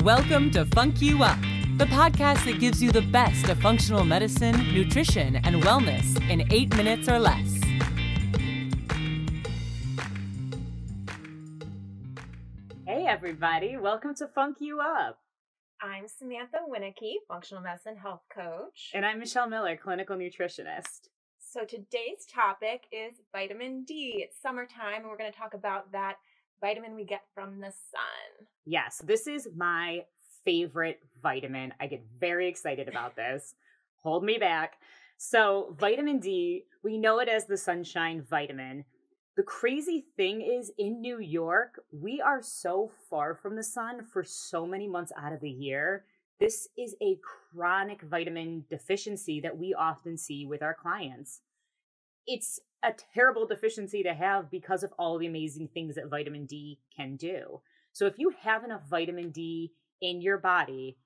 Welcome to FUNC YOU UP, the podcast that gives you the best of functional medicine, nutrition, and wellness in 8 minutes or less. Hey everybody, welcome to FUNC YOU UP. I'm Samantha Wineke, functional medicine health coach. And I'm Michelle Miller, clinical nutritionist. So today's topic is vitamin D. It's summertime and we're going to talk about that vitamin we get from the sun. Yes, this is my favorite vitamin. I get very excited about this. Hold me back. So vitamin D, we know it as the sunshine vitamin. The crazy thing is, in New York, we are so far from the sun for so many months out of the year. This is a chronic vitamin deficiency that we often see with our clients. It's a terrible deficiency to have because of all the amazing things that vitamin D can do. So if you have enough vitamin D in your body,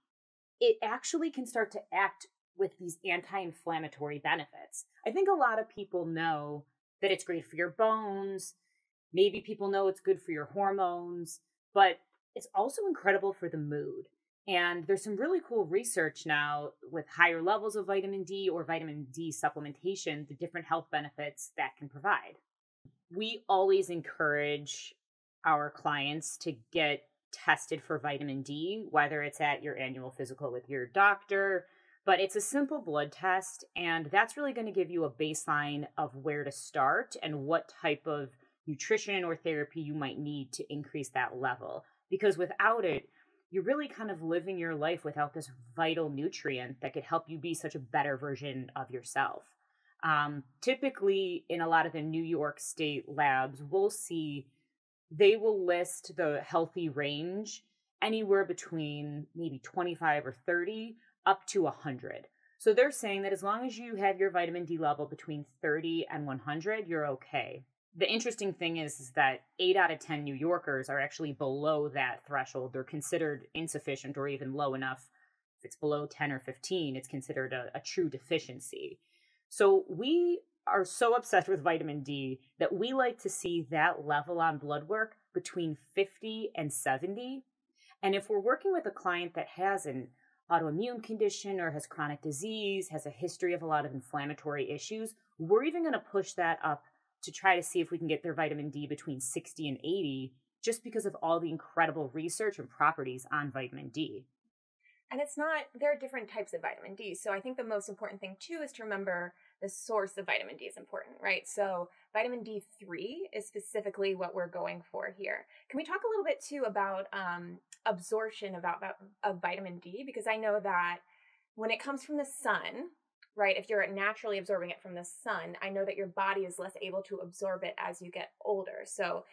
it actually can start to act with these anti-inflammatory benefits. I think a lot of people know that it's great for your bones. Maybe people know it's good for your hormones, but it's also incredible for the mood. And there's some really cool research now with higher levels of vitamin D or vitamin D supplementation, the different health benefits that can provide. We always encourage our clients to get tested for vitamin D, whether it's at your annual physical with your doctor, but it's a simple blood test, and that's really going to give you a baseline of where to start and what type of nutrition or therapy you might need to increase that level. Because without it, you're really kind of living your life without this vital nutrient that could help you be such a better version of yourself. Typically, in a lot of the New York State labs, they will list the healthy range anywhere between maybe 25 or 30 up to 100. So they're saying that as long as you have your vitamin D level between 30 and 100, you're okay. The interesting thing is that 8 out of 10 New Yorkers are actually below that threshold. They're considered insufficient or even low enough. If it's below 10 or 15, it's considered a true deficiency. So we are so obsessed with vitamin D that we like to see that level on blood work between 50 and 70. And if we're working with a client that has an autoimmune condition or has chronic disease, has a history of a lot of inflammatory issues, we're even going to push that up to try to see if we can get their vitamin D between 60 and 80, just because of all the incredible research and properties on vitamin D. And there are different types of vitamin D. So I think the most important thing too is to remember the source of vitamin D is important, right? So vitamin D3 is specifically what we're going for here. Can we talk a little bit too about absorption of vitamin D? Because I know that when it comes from the sun, right, if you're naturally absorbing it from the sun, I know that your body is less able to absorb it as you get older. So,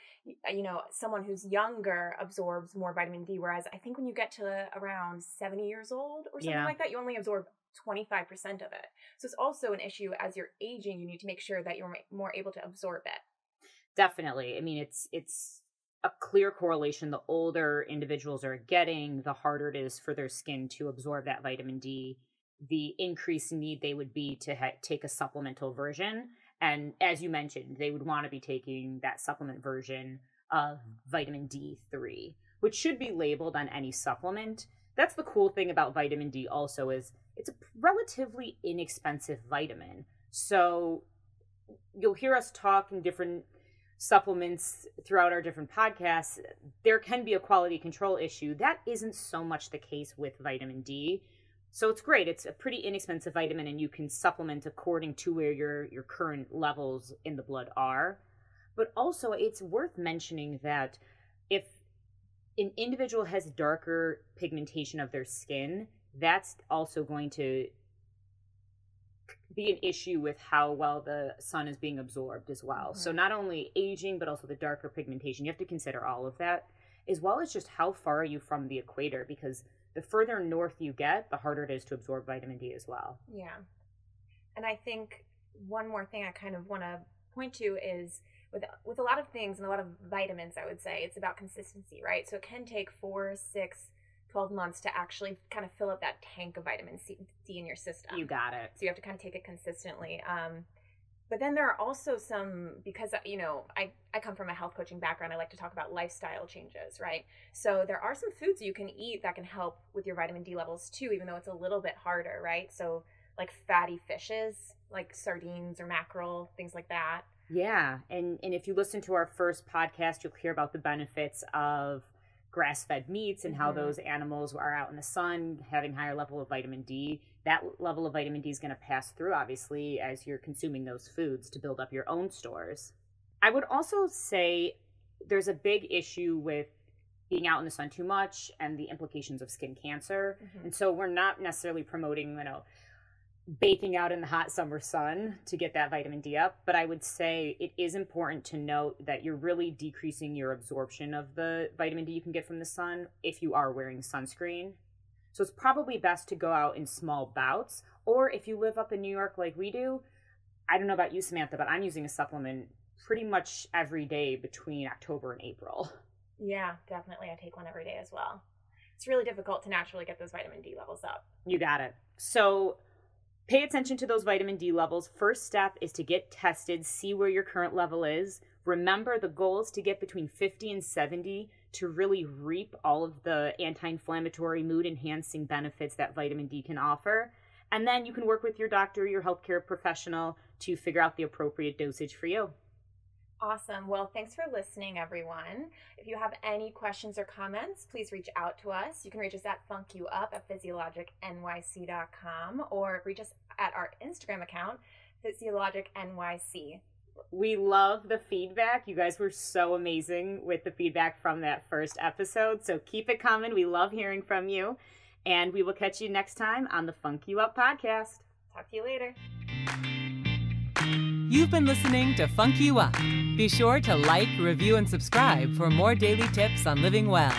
someone who's younger absorbs more vitamin D, whereas I think when you get to around 70 years old or something like that, you only absorb 25% of it. So it's also an issue as you're aging, you need to make sure that you're more able to absorb it. Definitely. I mean, it's a clear correlation. The older individuals are getting, the harder it is for their skin to absorb that vitamin D. The increased need they would be to take a supplemental version. And as you mentioned, they would want to be taking that supplement version of vitamin D3, which should be labeled on any supplement. That's the cool thing about vitamin D also is it's a relatively inexpensive vitamin. So you'll hear us talk in different supplements throughout our different podcasts. There can be a quality control issue. That isn't so much the case with vitamin D. So it's great. It's a pretty inexpensive vitamin, and you can supplement according to where your current levels in the blood are. But also, it's worth mentioning that if an individual has darker pigmentation of their skin, that's also going to be an issue with how well the sun is being absorbed as well. Mm-hmm. So not only aging, but also the darker pigmentation. You have to consider all of that, as well as just how far are you from the equator, because the further north you get, the harder it is to absorb vitamin D as well. Yeah. And I think one more thing I kind of want to point to is with a lot of things and a lot of vitamins, I would say, it's about consistency, right? So it can take 4 or 6 12 months to actually kind of fill up that tank of vitamin D in your system. You got it. So you have to kind of take it consistently. But then there are also some, because, you know, I come from a health coaching background, I like to talk about lifestyle changes, right? So there are some foods you can eat that can help with your vitamin D levels too, even though it's a little bit harder, right? So like fatty fishes, like sardines or mackerel, things like that. Yeah. And if you listen to our first podcast, you'll hear about the benefits of grass-fed meats and how those animals are out in the sun having higher level of vitamin D. That level of vitamin D is going to pass through, obviously, as you're consuming those foods to build up your own stores. I would also say there's a big issue with being out in the sun too much and the implications of skin cancer. And so we're not necessarily promoting, you know, baking out in the hot summer sun to get that vitamin D up. But I would say it is important to note that you're really decreasing your absorption of the vitamin D you can get from the sun if you are wearing sunscreen. So it's probably best to go out in small bouts. Or if you live up in New York like we do, I don't know about you, Samantha, but I'm using a supplement pretty much every day between October and April. Yeah, definitely. I take one every day as well. It's really difficult to naturally get those vitamin D levels up. You got it. So pay attention to those vitamin D levels. First step is to get tested, see where your current level is. Remember, the goal is to get between 50 and 70 to really reap all of the anti-inflammatory, mood-enhancing benefits that vitamin D can offer. And then you can work with your doctor, your healthcare professional, to figure out the appropriate dosage for you. Awesome. Well, thanks for listening, everyone. If you have any questions or comments, please reach out to us. You can reach us at funkyouup@physiologicnyc.com or reach us at our Instagram account, physiologicnyc. We love the feedback. You guys were so amazing with the feedback from that first episode. So keep it coming. We love hearing from you. And we will catch you next time on the FUNC You Up podcast. Talk to you later. You've been listening to FUNC You Up. Be sure to like, review, and subscribe for more daily tips on living well.